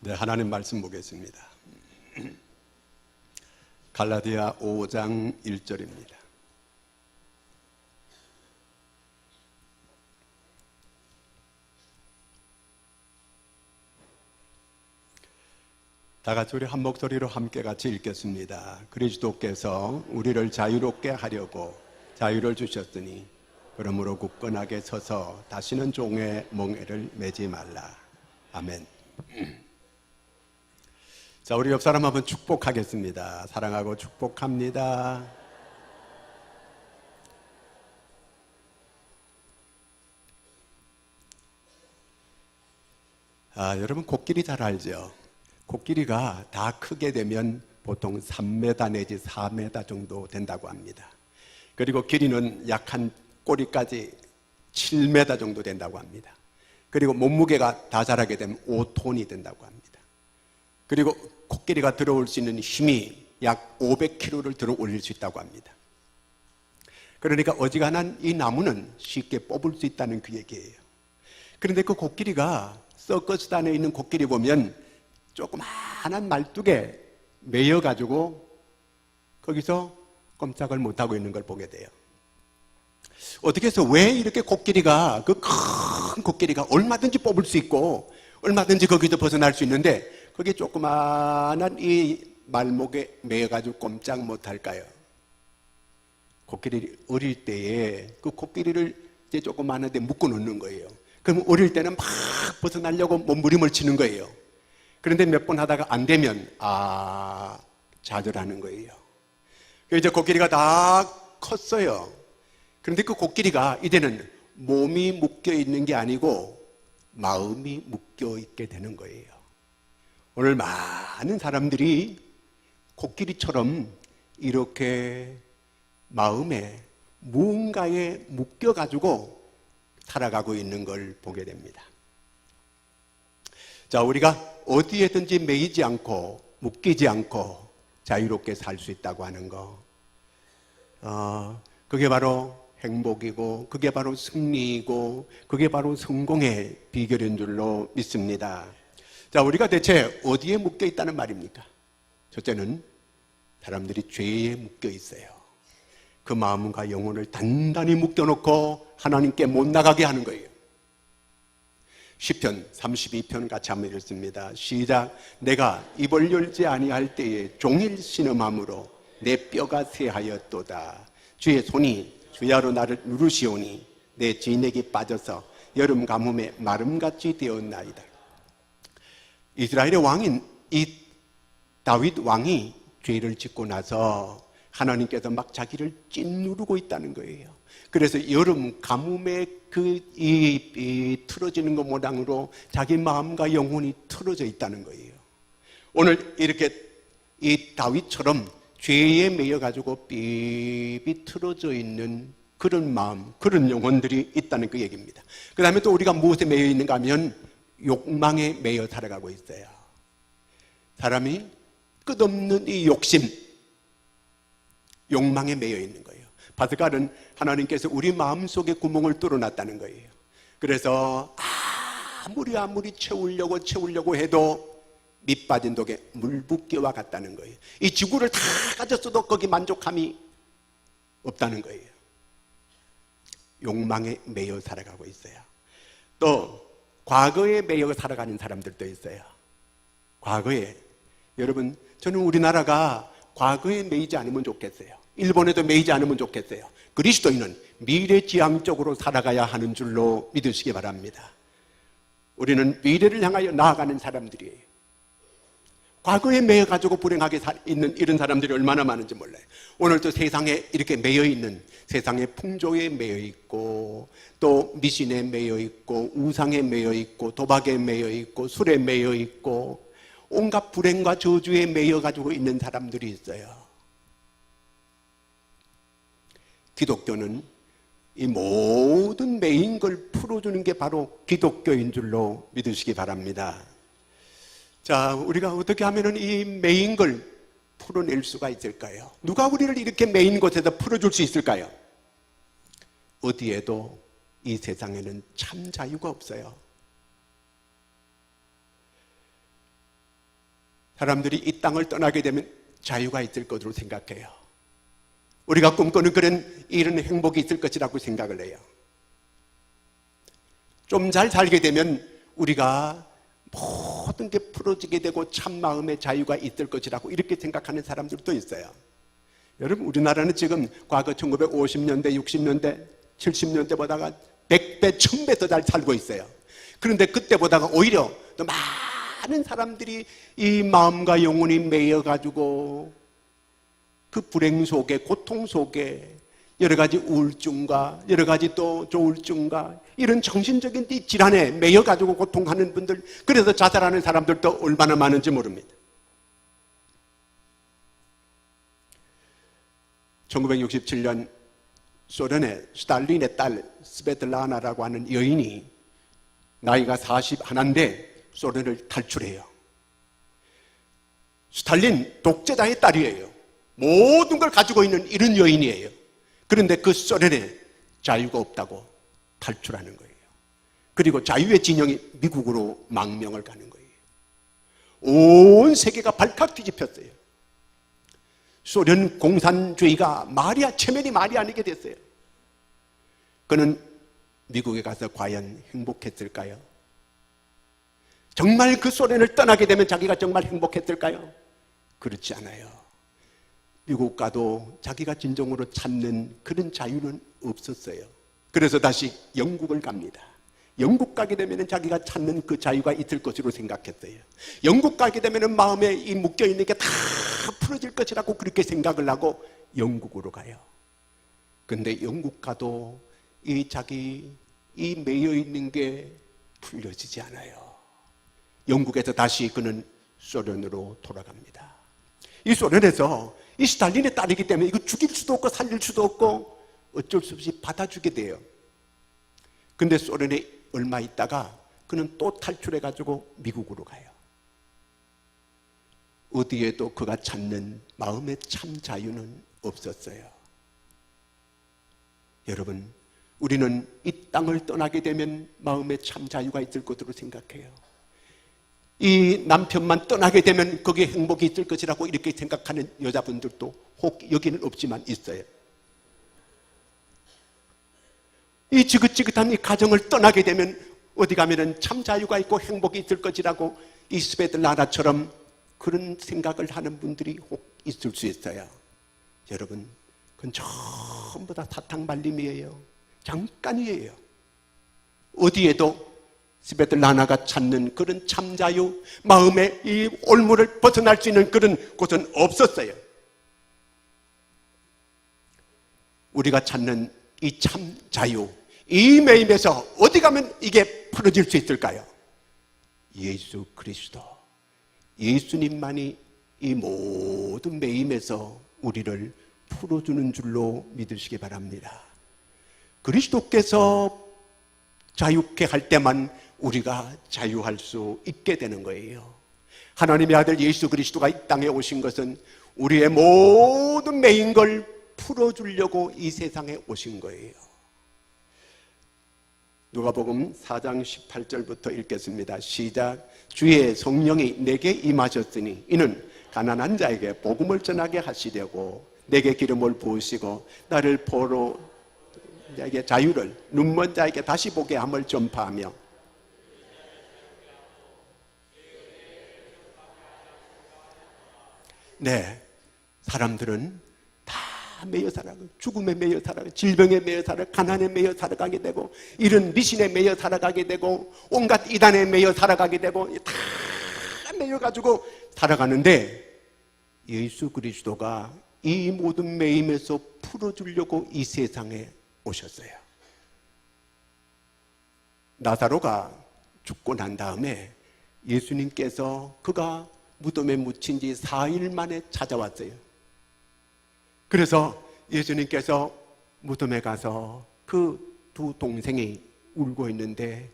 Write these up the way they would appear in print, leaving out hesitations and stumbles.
네, 하나님 말씀 보겠습니다. 갈라디아 5장 1절입니다. 다 같이 우리 한 목소리로 함께 같이 읽겠습니다. 그리스도께서 우리를 자유롭게 하려고 자유를 주셨으니 그러므로 굳건하게 서서 다시는 종의 멍에를 매지 말라. 아멘. 자, 우리 옆 사람 한번 축복하겠습니다. 사랑하고 축복합니다. 여러분 코끼리 잘 알죠? 코끼리가 다 크게 되면 보통 3m 내지 4m 정도 된다고 합니다. 그리고 길이는 약 한 꼬리까지 7m 정도 된다고 합니다. 그리고 몸무게가 다 자라게 되면 5톤이 된다고 합니다. 그리고 코끼리가 들어올 수 있는 힘이 약 500kg를 들어 올릴 수 있다고 합니다. 그러니까 어지간한 이 나무는 쉽게 뽑을 수 있다는 그 얘기예요. 그런데 그 코끼리가 서커스단에 있는 코끼리 보면 조그마한 말뚝에 매여가지고 거기서 꼼짝을 못하고 있는 걸 보게 돼요. 어떻게 해서 왜 이렇게 코끼리가, 그 큰 코끼리가 얼마든지 뽑을 수 있고 얼마든지 거기서 벗어날 수 있는데 거기 조그마한 이 말목에 매여가지고 꼼짝 못할까요? 코끼리 어릴 때에 그 코끼리를 이제 조그마한데 묶어 놓는 거예요. 그럼 어릴 때는 막 벗어나려고 몸부림을 치는 거예요. 그런데 몇 번 하다가 안 되면 좌절하는 거예요. 그래서 이제 코끼리가 다 컸어요. 그런데 그 코끼리가 이제는 몸이 묶여 있는 게 아니고 마음이 묶여 있게 되는 거예요. 오늘 많은 사람들이 코끼리처럼 이렇게 마음에 무언가에 묶여가지고 살아가고 있는 걸 보게 됩니다. 자, 우리가 어디에든지 매이지 않고 묶이지 않고 자유롭게 살 수 있다고 하는 거, 그게 바로 행복이고 그게 바로 승리이고 그게 바로 성공의 비결인 줄로 믿습니다. 자, 우리가 대체 어디에 묶여 있다는 말입니까? 첫째는 사람들이 죄에 묶여 있어요. 그 마음과 영혼을 단단히 묶여놓고 하나님께 못 나가게 하는 거예요. 시편 32편 같이 한번 읽습니다. 시작. 내가 입을 열지 아니할 때에 종일 신음함으로 내 뼈가 쇠하였도다. 주의 손이 주야로 나를 누르시오니 내 진액이 빠져서 여름 가뭄에 마름같이 되었나이다. 이스라엘의 왕인 이 다윗 왕이 죄를 짓고 나서 하나님께서 막 자기를 찐누르고 있다는 거예요. 그래서 여름 가뭄에 이 틀어지는 것 모양으로 자기 마음과 영혼이 틀어져 있다는 거예요. 오늘 이렇게 이 다윗처럼 죄에 매여가지고 삐삐 틀어져 있는 그런 마음, 그런 영혼들이 있다는 그 얘기입니다. 그 다음에 또 우리가 무엇에 매여 있는가 하면 욕망에 매여 살아가고 있어요. 사람이 끝없는 이 욕심, 욕망에 매여 있는 거예요. 바스갈은 하나님께서 우리 마음속에 구멍을 뚫어놨다는 거예요. 그래서 아무리 채우려고 해도 밑 빠진 독에 물 붓기와 같다는 거예요. 이 지구를 다 가졌어도 거기 만족함이 없다는 거예요. 욕망에 매여 살아가고 있어요. 또 과거에 매여 살아가는 사람들도 있어요. 과거에, 여러분, 저는 우리나라가 과거에 매이지 않으면 좋겠어요. 일본에도 매이지 않으면 좋겠어요. 그리스도인은 미래지향적으로 살아가야 하는 줄로 믿으시기 바랍니다. 우리는 미래를 향하여 나아가는 사람들이에요. 과거에 매여가지고 불행하게 있는 이런 사람들이 얼마나 많은지 몰라요. 오늘도 세상에 이렇게 매여있는, 세상의 풍조에 매여있고 또 미신에 매여있고 우상에 매여있고 도박에 매여있고 술에 매여있고 온갖 불행과 저주에 매여가지고 있는 사람들이 있어요. 기독교는 이 모든 매인 걸 풀어주는 게 바로 기독교인 줄로 믿으시기 바랍니다. 자, 우리가 어떻게 하면 이 매인 걸 풀어낼 수가 있을까요? 누가 우리를 이렇게 매인 곳에서 풀어줄 수 있을까요? 어디에도 이 세상에는 참 자유가 없어요. 사람들이 이 땅을 떠나게 되면 자유가 있을 것으로 생각해요. 우리가 꿈꾸는 그런 이런 행복이 있을 것이라고 생각을 해요. 좀 잘 살게 되면 우리가 모든 게 풀어지게 되고 참 마음의 자유가 있을 것이라고 이렇게 생각하는 사람들도 있어요. 여러분, 우리나라는 지금 과거 1950년대, 60년대, 70년대보다가 100배, 1000배 더 잘 살고 있어요. 그런데 그때보다가 오히려 더 많은 사람들이 이 마음과 영혼이 매여가지고 그 불행 속에, 고통 속에 여러 가지 우울증과 여러 가지 또 조울증과 이런 정신적인 이 질환에 매여가지고 고통하는 분들, 그래서 자살하는 사람들도 얼마나 많은지 모릅니다. 1967년 소련의 스탈린의 딸 스베틀라나라고 하는 여인이 나이가 41인데 소련을 탈출해요. 스탈린 독재자의 딸이에요. 모든 걸 가지고 있는 이런 여인이에요. 그런데 그 소련에 자유가 없다고 탈출하는 거예요. 그리고 자유의 진영이 미국으로 망명을 가는 거예요. 온 세계가 발칵 뒤집혔어요. 소련 공산주의가 체면이 말이 아니게 됐어요. 그는 미국에 가서 과연 행복했을까요? 정말 그 소련을 떠나게 되면 자기가 정말 행복했을까요? 그렇지 않아요. 미국 가도 자기가 진정으로 찾는 그런 자유는 없었어요. 그래서 다시 영국을 갑니다. 영국 가게 되면 자기가 찾는 그 자유가 있을 것으로 생각했어요. 영국 가게 되면 마음에 이 묶여있는 게 다 풀어질 것이라고 그렇게 생각을 하고 영국으로 가요. 근데 영국 가도 이 매여있는 게 풀려지지 않아요. 영국에서 다시 그는 소련으로 돌아갑니다. 이 소련에서 이 스탈린의 딸이기 때문에 이거 죽일 수도 없고 살릴 수도 없고 어쩔 수 없이 받아주게 돼요. 근데 소련에 얼마 있다가 그는 또 탈출해가지고 미국으로 가요. 어디에도 그가 찾는 마음의 참 자유는 없었어요. 여러분, 우리는 이 땅을 떠나게 되면 마음의 참 자유가 있을 것으로 생각해요. 이 남편만 떠나게 되면 거기에 행복이 있을 것이라고 이렇게 생각하는 여자분들도 혹 여기는 없지만 있어요. 이 지긋지긋한 이 가정을 떠나게 되면 어디 가면은 참 자유가 있고 행복이 있을 것이라고 이 스베틀라나처럼 그런 생각을 하는 분들이 혹 있을 수 있어요. 여러분, 그건 전부 다 사탕발림이에요. 잠깐이에요. 어디에도 스베틀라나가 찾는 그런 참자유, 마음의 이 올무를 벗어날 수 있는 그런 곳은 없었어요. 우리가 찾는 이 참자유, 이 매임에서 어디 가면 이게 풀어질 수 있을까요? 예수 그리스도, 예수님만이 이 모든 매임에서 우리를 풀어주는 줄로 믿으시기 바랍니다. 그리스도께서 자유케 할 때만 우리가 자유할 수 있게 되는 거예요. 하나님의 아들 예수 그리스도가 이 땅에 오신 것은 우리의 모든 매인 걸 풀어주려고 이 세상에 오신 거예요. 누가복음 4장 18절부터 읽겠습니다. 시작. 주의 성령이 내게 임하셨으니 이는 가난한 자에게 복음을 전하게 하시려고 내게 기름을 부으시고 나를 보러 자에게 자유를, 눈먼 자에게 다시 보게 함을 전파하며 네, 사람들은 다 매여 살아가고 죽음에 매여 살아가고 질병에 매여 살아가고 가난에 매여 살아가게 되고 이런 미신에 매여 살아가게 되고 온갖 이단에 매여 살아가게 되고 다 매여가지고 살아가는데 예수 그리스도가 이 모든 매임에서 풀어주려고 이 세상에 오셨어요. 나사로가 죽고 난 다음에 예수님께서 그가 무덤에 묻힌 지 4일 만에 찾아왔어요. 그래서 예수님께서 무덤에 가서 그 두 동생이 울고 있는데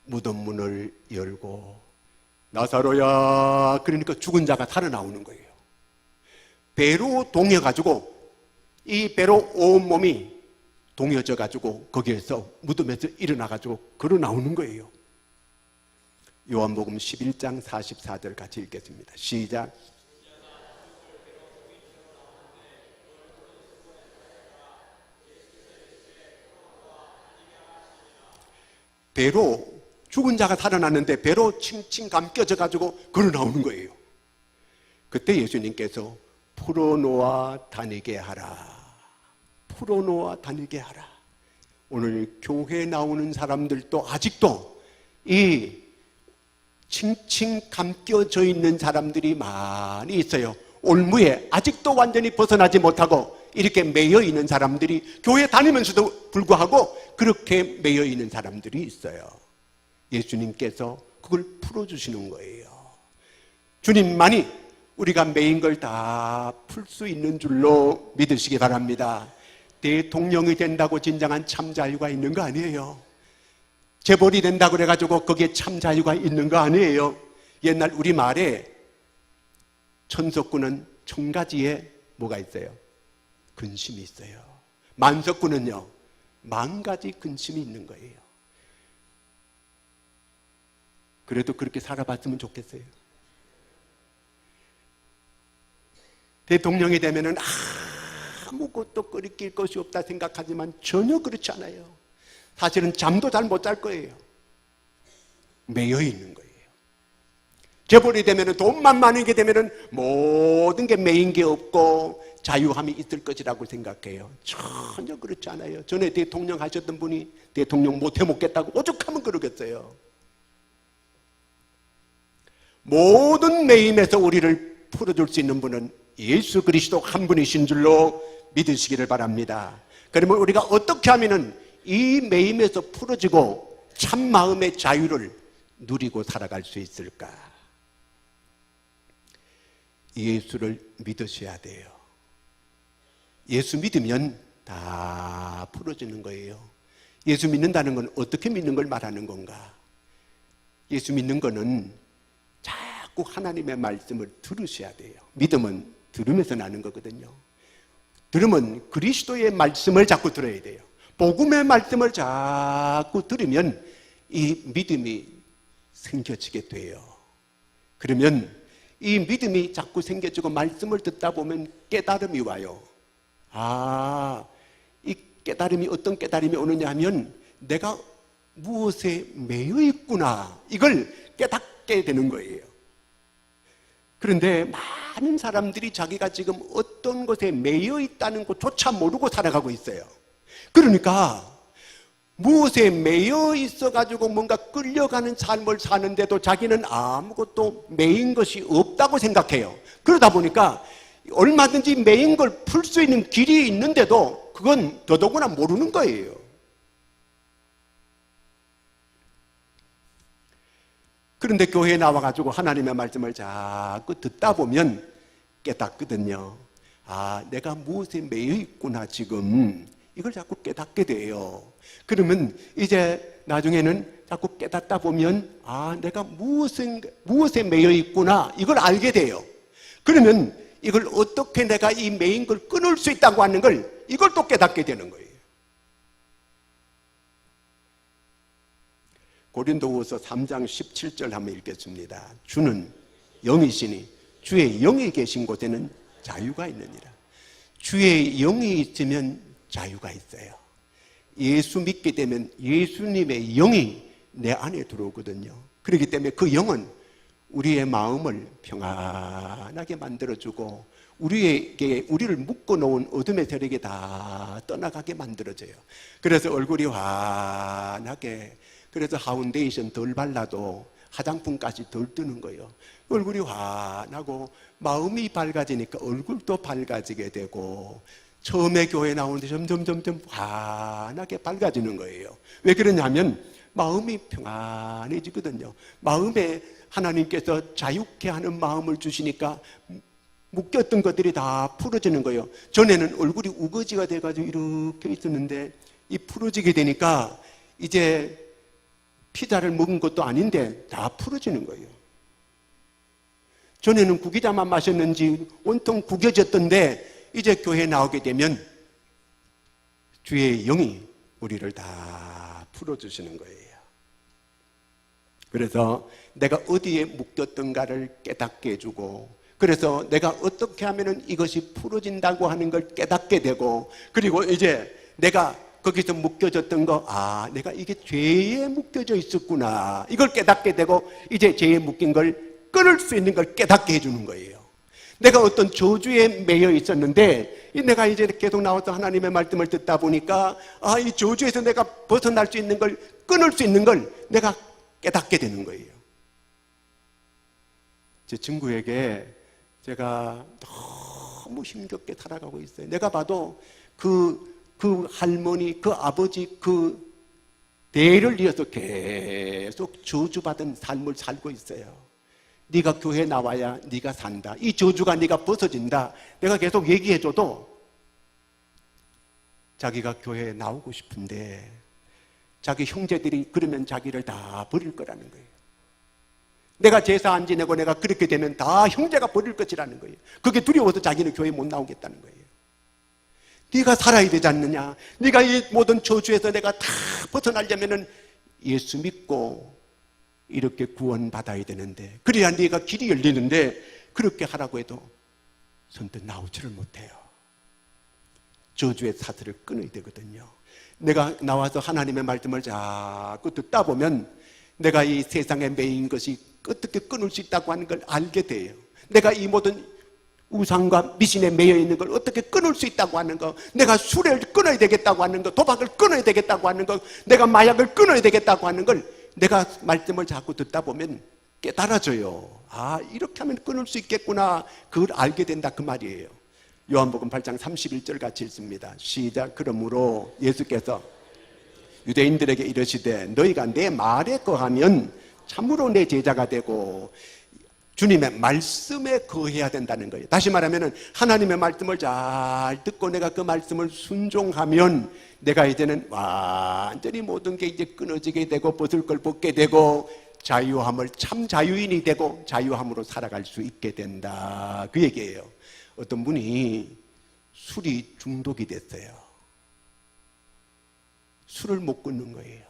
무덤 문을 열고 나사로야, 그러니까 죽은 자가 살아나오는 거예요. 배로 동여가지고 이 배로 온몸이 동여져 가지고 거기에서 무덤에서 일어나 가지고 걸어 나오는 거예요. 요한복음 11장 44절 같이 읽겠습니다. 시작. 배로 죽은 자가 살아났는데 배로 칭칭 감겨져 가지고 걸어 나오는 거예요. 그때 예수님께서 풀어놓아 다니게 하라. 풀어놓아 다니게 하라. 오늘 교회에 나오는 사람들도 아직도 이 칭칭 감겨져 있는 사람들이 많이 있어요. 올무에 아직도 완전히 벗어나지 못하고 이렇게 매여 있는 사람들이 교회 다니면서도 불구하고 그렇게 매여 있는 사람들이 있어요. 예수님께서 그걸 풀어주시는 거예요. 주님만이 우리가 매인 걸 다 풀 수 있는 줄로 믿으시기 바랍니다. 대통령이 된다고 진정한 참 자유가 있는 거 아니에요. 재벌이 된다고 그래가지고 거기에 참 자유가 있는 거 아니에요. 옛날 우리말에 천석구는 천가지에 뭐가 있어요? 근심이 있어요. 만석구는요, 만 가지 근심이 있는 거예요. 그래도 그렇게 살아봤으면 좋겠어요. 대통령이 되면은 아무것도 끓일 것이 없다 생각하지만 전혀 그렇지 않아요. 사실은 잠도 잘 못 잘 거예요. 매여 있는 거예요. 재벌이 되면은 돈만 많게 되면은 모든 게 매인 게 없고 자유함이 있을 것이라고 생각해요. 전혀 그렇지 않아요. 전에 대통령 하셨던 분이 대통령 못 해먹겠다고 오죽하면 그러겠어요. 모든 매임에서 우리를 풀어줄 수 있는 분은 예수 그리스도 한 분이신 줄로 믿으시기를 바랍니다. 그러면 우리가 어떻게 하면은 이 매임에서 풀어지고 참 마음의 자유를 누리고 살아갈 수 있을까? 예수를 믿으셔야 돼요. 예수 믿으면 다 풀어지는 거예요. 예수 믿는다는 건 어떻게 믿는 걸 말하는 건가? 예수 믿는 거는 자꾸 하나님의 말씀을 들으셔야 돼요. 믿음은 들으면서 나는 거거든요. 들으면 그리스도의 말씀을 자꾸 들어야 돼요. 복음의 말씀을 자꾸 들으면 이 믿음이 생겨지게 돼요. 그러면 이 믿음이 자꾸 생겨지고 말씀을 듣다 보면 깨달음이 와요. 이 깨달음이 어떤 깨달음이 오느냐 하면 내가 무엇에 매여 있구나, 이걸 깨닫게 되는 거예요. 그런데 많은 사람들이 자기가 지금 어떤 것에 매여 있다는 것조차 모르고 살아가고 있어요. 그러니까 무엇에 매여 있어가지고 뭔가 끌려가는 삶을 사는데도 자기는 아무것도 매인 것이 없다고 생각해요. 그러다 보니까 얼마든지 매인 걸 풀 수 있는 길이 있는데도 그건 더더구나 모르는 거예요. 그런데 교회에 나와가지고 하나님의 말씀을 자꾸 듣다 보면 깨닫거든요. 내가 무엇에 매여 있구나 지금, 이걸 자꾸 깨닫게 돼요. 그러면 이제 나중에는 자꾸 깨닫다 보면 내가 무엇에 매여 있구나, 이걸 알게 돼요. 그러면 이걸 어떻게 내가 이 매인 걸 끊을 수 있다고 하는 걸, 이걸 또 깨닫게 되는 거예요. 고린도후서 3장 17절 한번 읽겠습니다. 주는 영이시니 주의 영이 계신 곳에는 자유가 있느니라. 주의 영이 있으면 자유가 있어요. 예수 믿게 되면 예수님의 영이 내 안에 들어오거든요. 그렇기 때문에 그 영은 우리의 마음을 평안하게 만들어주고 우리를 묶어놓은 어둠의 세력이 다 떠나가게 만들어져요. 그래서 얼굴이 환하게, 그래서 파운데이션 덜 발라도 화장품까지 덜 뜨는 거예요. 얼굴이 환하고 마음이 밝아지니까 얼굴도 밝아지게 되고 처음에 교회 나오는데 점점 환하게 밝아지는 거예요. 왜 그러냐면 마음이 평안해지거든요. 마음에 하나님께서 자유케 하는 마음을 주시니까 묶였던 것들이 다 풀어지는 거예요. 전에는 얼굴이 우거지가 돼가지고 이렇게 있었는데 이 풀어지게 되니까 이제 피자를 먹은 것도 아닌데 다 풀어지는 거예요. 전에는 구기자만 마셨는지 온통 구겨졌던데 이제 교회에 나오게 되면 주의 영이 우리를 다 풀어주시는 거예요. 그래서 내가 어디에 묶였던가를 깨닫게 해주고, 그래서 내가 어떻게 하면 이것이 풀어진다고 하는 걸 깨닫게 되고, 그리고 이제 내가 거기서 묶여졌던 거, 내가 이게 죄에 묶여져 있었구나, 이걸 깨닫게 되고, 이제 죄에 묶인 걸 끊을 수 있는 걸 깨닫게 해주는 거예요. 내가 어떤 저주에 매여 있었는데, 내가 이제 계속 나와서 하나님의 말씀을 듣다 보니까, 이 저주에서 내가 벗어날 수 있는 걸, 끊을 수 있는 걸 내가 깨닫게 되는 거예요. 제 친구에게 제가 너무 힘겹게 살아가고 있어요. 내가 봐도 그 할머니, 그 아버지, 그 대를 이어서 계속 저주받은 삶을 살고 있어요. 네가 교회 나와야 네가 산다, 이 저주가 네가 벗어진다, 내가 계속 얘기해줘도 자기가 교회에 나오고 싶은데 자기 형제들이 그러면 자기를 다 버릴 거라는 거예요. 내가 제사 안 지내고 내가 그렇게 되면 다 형제가 버릴 것이라는 거예요. 그게 두려워서 자기는 교회 못 나오겠다는 거예요. 네가 살아야 되지 않느냐, 네가 이 모든 저주에서 내가 다 벗어나려면 예수 믿고 이렇게 구원받아야 되는데, 그래야 네가 길이 열리는데, 그렇게 하라고 해도 선뜻 나오지를 못해요. 저주의 사슬을 끊어야 되거든요. 내가 나와서 하나님의 말씀을 자꾸 듣다 보면 내가 이 세상에 매인 것이 어떻게 끊을 수 있다고 하는 걸 알게 돼요. 내가 이 모든 우상과 미신에 매여 있는 걸 어떻게 끊을 수 있다고 하는 거, 내가 술을 끊어야 되겠다고 하는 거, 도박을 끊어야 되겠다고 하는 거, 내가 마약을 끊어야 되겠다고 하는 걸 내가 말씀을 자꾸 듣다 보면 깨달아져요. 이렇게 하면 끊을 수 있겠구나, 그걸 알게 된다, 그 말이에요. 요한복음 8장 31절 같이 읽습니다. 시작. 그러므로 예수께서 유대인들에게 이르시되 너희가 내 말에 거하면 참으로 내 제자가 되고, 주님의 말씀에 거해야 된다는 거예요. 다시 말하면 하나님의 말씀을 잘 듣고 내가 그 말씀을 순종하면 내가 이제는 완전히 모든 게 이제 끊어지게 되고 벗을 걸 벗게 되고 자유함을, 참 자유인이 되고 자유함으로 살아갈 수 있게 된다, 그 얘기예요. 어떤 분이 술이 중독이 됐어요. 술을 못 끊는 거예요.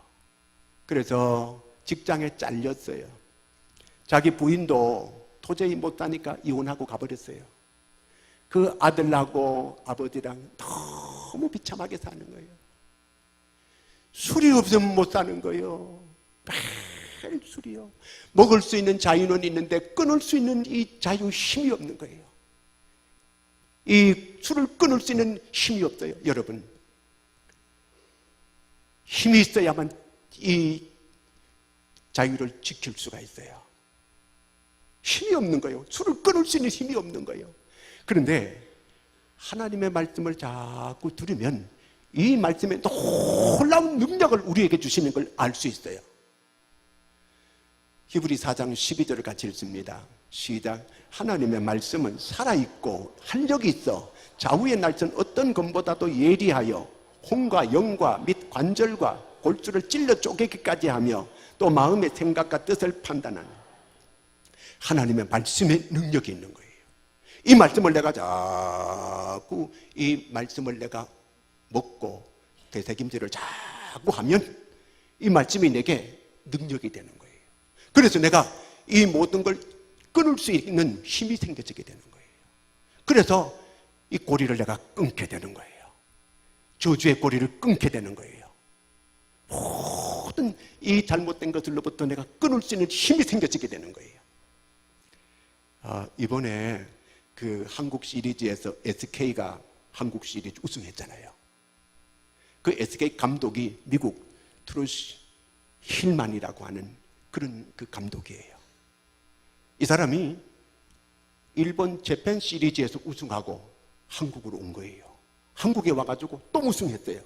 그래서 직장에 잘렸어요. 자기 부인도 도저히 못 사니까 이혼하고 가버렸어요. 그 아들하고 아버지랑 너무 비참하게 사는 거예요. 술이 없으면 못 사는 거예요. 매일 술이요. 먹을 수 있는 자유는 있는데 끊을 수 있는 이 자유 힘이 없는 거예요. 이 술을 끊을 수 있는 힘이 없어요. 여러분, 힘이 있어야만 이 자유를 지킬 수가 있어요. 힘이 없는 거예요. 술을 끊을 수 있는 힘이 없는 거예요. 그런데 하나님의 말씀을 자꾸 들으면 이 말씀에 놀라운 능력을 우리에게 주시는 걸 알 수 있어요. 히브리 4장 12절을 같이 읽습니다. 시작. 하나님의 말씀은 살아있고 활력이 있어 좌우의 날선 어떤 검보다도 예리하여 혼과 영과 및 관절과 골수를 찔러 쪼개기까지 하며 또 마음의 생각과 뜻을 판단하는 하나님의 말씀의 능력이 있는 거예요. 이 말씀을 내가 자꾸 이 말씀을 내가 먹고 되새김질을 자꾸 하면 이 말씀이 내게 능력이 되는 거예요. 그래서 내가 이 모든 걸 끊을 수 있는 힘이 생겨지게 되는 거예요. 그래서 이 고리를 내가 끊게 되는 거예요. 저주의 고리를 끊게 되는 거예요. 모든 이 잘못된 것들로부터 내가 끊을 수 있는 힘이 생겨지게 되는 거예요. 이번에 그 한국 시리즈에서 SK가 한국 시리즈 우승했잖아요. 그 SK 감독이 미국 트루스 힐만이라고 하는 그런 그 감독이에요. 이 사람이 일본 재팬 시리즈에서 우승하고 한국으로 온 거예요. 한국에 와가지고 또 우승했어요.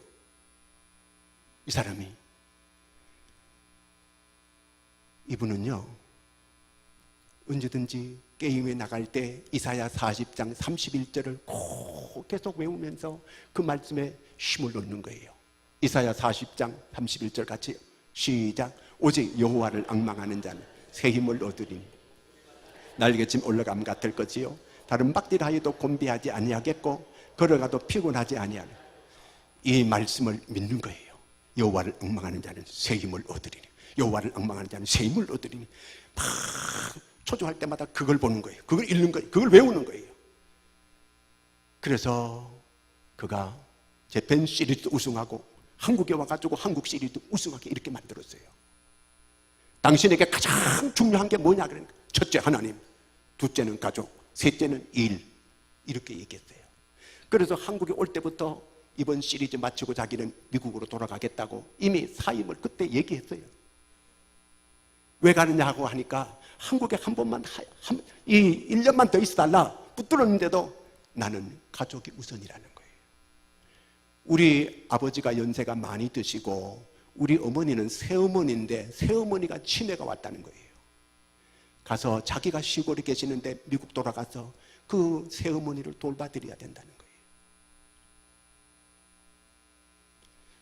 이 사람이. 이분은요, 언제든지 게임에 나갈 때 이사야 40장 31절을 꼭 계속 외우면서 그 말씀에 힘을 얻는 거예요. 이사야 40장 31절 같이 시작. 오직 여호와를 앙망하는 자는 새 힘을 얻으리니 날개쯤 올라감 같을 것이요 다른 박질하여도 곤비하지 아니하겠고 걸어가도 피곤하지 아니하는, 이 말씀을 믿는 거예요. 여호와를 앙망하는 자는 새 힘을 얻으리니. 여호와를 앙망하는 자는 새 힘을 얻으리니 막 초조할 때마다 그걸 보는 거예요. 그걸 읽는 거예요. 그걸 외우는 거예요. 그래서 그가 재팬 시리즈 우승하고 한국에 와가지고 한국 시리즈 우승하게 이렇게 만들었어요. 당신에게 가장 중요한 게 뭐냐 그러니까 첫째 하나님, 둘째는 가족, 셋째는 일, 이렇게 얘기했어요. 그래서 한국에 올 때부터 이번 시리즈 마치고 자기는 미국으로 돌아가겠다고 이미 사임을 그때 얘기했어요. 왜 가느냐고 하니까 한국에 한 번만 이 1년만 더 있어달라 붙들었는데도 나는 가족이 우선이라는 거예요. 우리 아버지가 연세가 많이 드시고 우리 어머니는 새어머니인데 새어머니가 치매가 왔다는 거예요. 가서 자기가 시골에 계시는데 미국 돌아가서 그 새어머니를 돌봐드려야 된다는 거예요.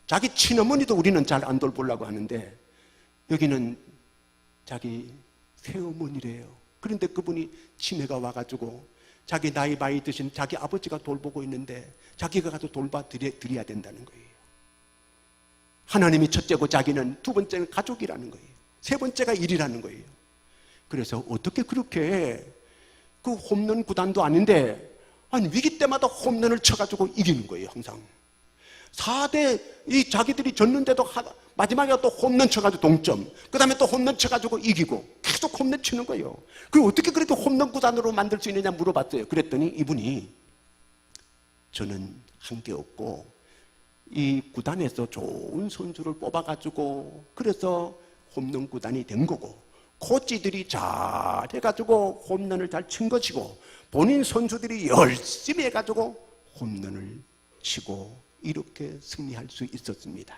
자기 친어머니도 우리는 잘 안 돌보려고 하는데 여기는 자기 새어머니래요. 그런데 그분이 치매가 와가지고 자기 나이 많이 드신 자기 아버지가 돌보고 있는데 자기가 가서 돌봐드려야 된다는 거예요. 하나님이 첫째고 자기는 두 번째는 가족이라는 거예요. 세 번째가 일이라는 거예요. 그래서 어떻게 그렇게 그 홈런 구단도 아닌데 아니 위기 때마다 홈런을 쳐가지고 이기는 거예요. 항상 4대 이 자기들이 졌는데도 마지막에 또 홈런 쳐가지고 동점, 그 다음에 또 홈런 쳐가지고 이기고 계속 홈런 치는 거예요. 그리고 어떻게 그렇게 홈런 구단으로 만들 수 있느냐 물어봤어요. 그랬더니 이분이 저는 한 게 없고 이 구단에서 좋은 선수를 뽑아가지고 그래서 홈런 구단이 된 거고 코치들이 잘 해가지고 홈런을 잘 친 것이고 본인 선수들이 열심히 해가지고 홈런을 치고 이렇게 승리할 수 있었습니다.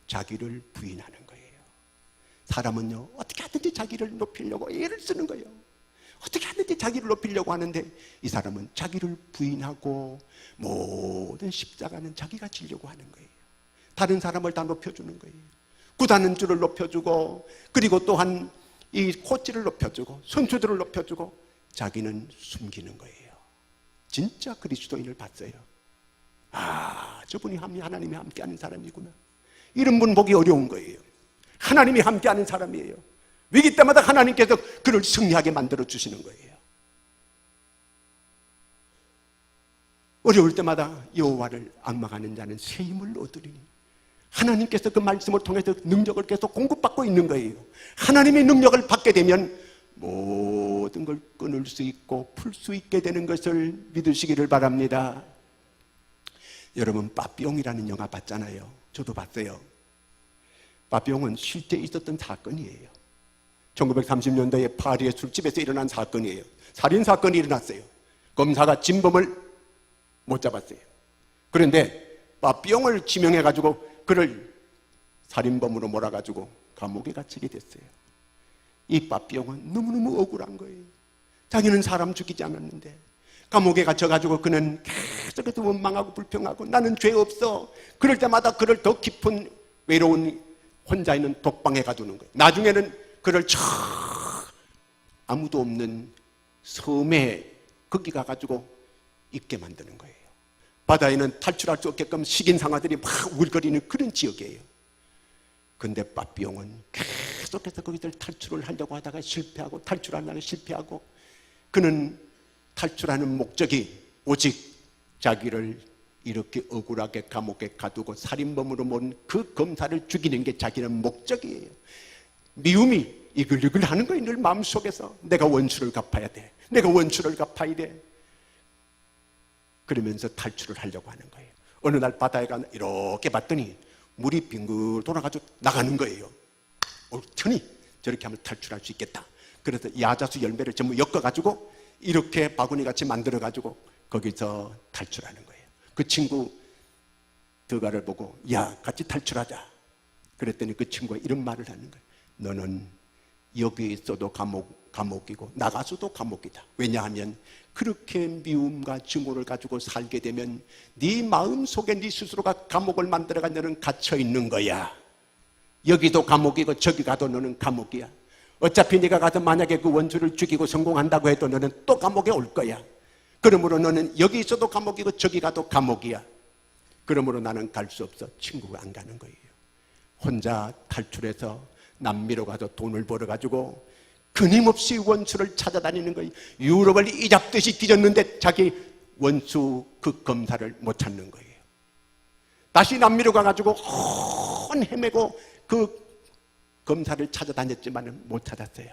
자기를 부인하는 거예요. 사람은요 어떻게 하든지 자기를 높이려고 애를 쓰는 거예요. 어떻게 하든지 자기를 높이려고 하는데 이 사람은 자기를 부인하고 모든 십자가는 자기가 지려고 하는 거예요. 다른 사람을 다 높여주는 거예요. 구단은 줄을 높여주고 그리고 또한 이 코치를 높여주고 선수들을 높여주고 자기는 숨기는 거예요. 진짜 그리스도인을 봤어요. 아, 저분이 하나님이 함께하는 사람이구나. 이런 분 보기 어려운 거예요. 하나님이 함께하는 사람이에요. 위기 때마다 하나님께서 그를 승리하게 만들어 주시는 거예요. 어려울 때마다 여호와를 앙망하는 자는 새 힘을 얻으리니 하나님께서 그 말씀을 통해서 능력을 계속 공급받고 있는 거예요. 하나님의 능력을 받게 되면 모든 걸 끊을 수 있고 풀 수 있게 되는 것을 믿으시기를 바랍니다. 여러분 빠삐용이라는 영화 봤잖아요. 저도 봤어요. 빠삐용은 실제 있었던 사건이에요. 1930년대에 파리의 술집에서 일어난 사건이에요. 살인사건이 일어났어요. 검사가 진범을 못 잡았어요. 그런데 빠삐용을 지명해가지고 그를 살인범으로 몰아가지고 감옥에 갇히게 됐어요. 이 빠삐용은 너무너무 억울한 거예요. 자기는 사람 죽이지 않았는데 감옥에 갇혀가지고 그는 계속해서 원망하고 불평하고 나는 죄 없어. 그럴 때마다 그를 더 깊은 외로운 혼자 있는 독방에 가두는 거예요. 나중에는 그를 저 아무도 없는 섬에 거기 가가지고 있게 만드는 거예요. 바다에는 탈출할 수 없게끔 식인 상아들이 막 우글거리는 그런 지역이에요. 근데 빠삐용은 계속해서 거기서 탈출을 하려고 하다가 실패하고 탈출하려고 실패하고 그는 탈출하는 목적이 오직 자기를 이렇게 억울하게 감옥에 가두고 살인범으로 모은 그 검사를 죽이는 게 자기는 목적이에요. 미움이 이글이글 하는 거예요. 늘 마음속에서 내가 원수를 갚아야 돼. 내가 원수를 갚아야 돼. 그러면서 탈출을 하려고 하는 거예요. 어느 날 바다에 가 이렇게 봤더니 물이 빙글 돌아가지고 나가는 거예요. 옳더니 저렇게 하면 탈출할 수 있겠다. 그래서 야자수 열매를 전부 엮어가지고 이렇게 바구니같이 만들어가지고 거기서 탈출하는 거예요. 그 친구 드가를 보고 야 같이 탈출하자. 그랬더니 그 친구가 이런 말을 하는 거예요. 너는 여기 있어도 감옥이고 나가서도 감옥이다. 왜냐하면 그렇게 미움과 증오를 가지고 살게 되면 네 마음속에 네 스스로가 감옥을 만들어가 너는 갇혀있는 거야. 여기도 감옥이고 저기 가도 너는 감옥이야. 어차피 네가 가서 만약에 그 원수를 죽이고 성공한다고 해도 너는 또 감옥에 올 거야. 그러므로 너는 여기 있어도 감옥이고 저기 가도 감옥이야. 그러므로 나는 갈 수 없어. 친구가 안 가는 거예요. 혼자 탈출해서 남미로 가서 돈을 벌어가지고 끊임없이 원수를 찾아다니는 거예요. 유럽을 이잡듯이 뒤졌는데 자기 원수 그 검사를 못 찾는 거예요. 다시 남미로 가가지고 혼 헤매고 그 검사를 찾아다녔지만 못 찾았어요.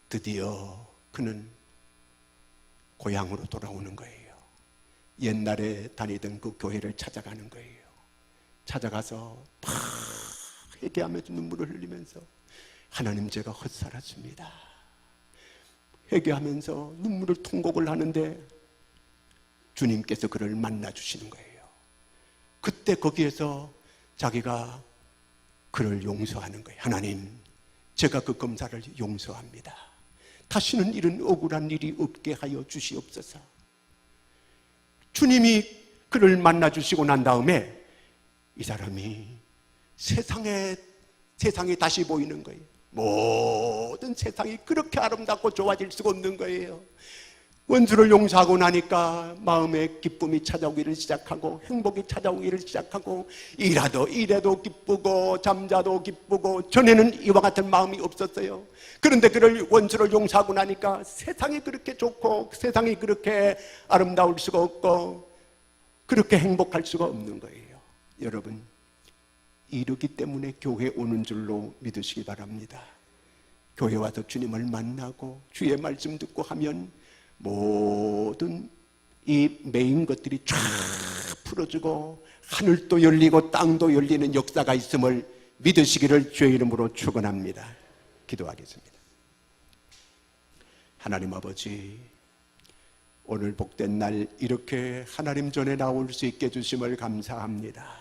드디어 그는 고향으로 돌아오는 거예요. 옛날에 다니던 그 교회를 찾아가는 거예요. 찾아가서 막 회개하면서 눈물을 흘리면서 하나님, 제가 헛살았습니다. 회개하면서 눈물을 통곡을 하는데 주님께서 그를 만나주시는 거예요. 그때 거기에서 자기가 그를 용서하는 거예요. 하나님, 제가 그 검사를 용서합니다. 다시는 이런 억울한 일이 없게 하여 주시옵소서. 주님이 그를 만나주시고 난 다음에 이 사람이 세상이 다시 보이는 거예요. 모든 세상이 그렇게 아름답고 좋아질 수가 없는 거예요. 원수를 용서하고 나니까 마음에 기쁨이 찾아오기를 시작하고 행복이 찾아오기를 시작하고 일해도 기쁘고 잠자도 기쁘고, 전에는 이와 같은 마음이 없었어요. 그런데 그를 원수를 용서하고 나니까 세상이 그렇게 좋고 세상이 그렇게 아름다울 수가 없고 그렇게 행복할 수가 없는 거예요. 여러분, 이러기 때문에 교회 오는 줄로 믿으시기 바랍니다. 교회 와서 주님을 만나고 주의 말씀 듣고 하면 모든 이 매인 것들이 쫙 풀어지고 하늘도 열리고 땅도 열리는 역사가 있음을 믿으시기를 주의 이름으로 축원합니다. 기도하겠습니다. 하나님 아버지, 오늘 복된 날 이렇게 하나님 전에 나올 수 있게 해주심을 감사합니다.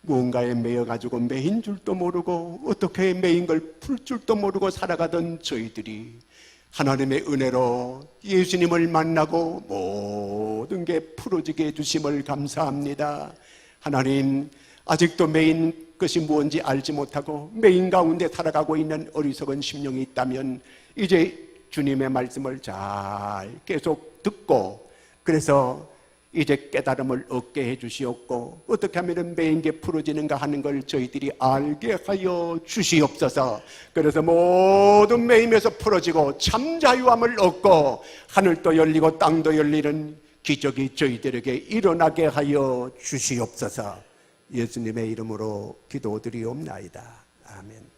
무언가에 매여가지고 매인 줄도 모르고 어떻게 매인 걸 풀 줄도 모르고 살아가던 저희들이 하나님의 은혜로 예수님을 만나고 모든 게 풀어지게 해주심을 감사합니다. 하나님, 아직도 매인 것이 무엇인지 알지 못하고 매인 가운데 살아가고 있는 어리석은 심령이 있다면 이제 주님의 말씀을 잘 계속 듣고, 그래서 이제 깨달음을 얻게 해주시옵고 어떻게 하면 매인 게 풀어지는가 하는 걸 저희들이 알게 하여 주시옵소서. 그래서 모든 매임에서 풀어지고 참 자유함을 얻고 하늘도 열리고 땅도 열리는 기적이 저희들에게 일어나게 하여 주시옵소서. 예수님의 이름으로 기도드리옵나이다. 아멘.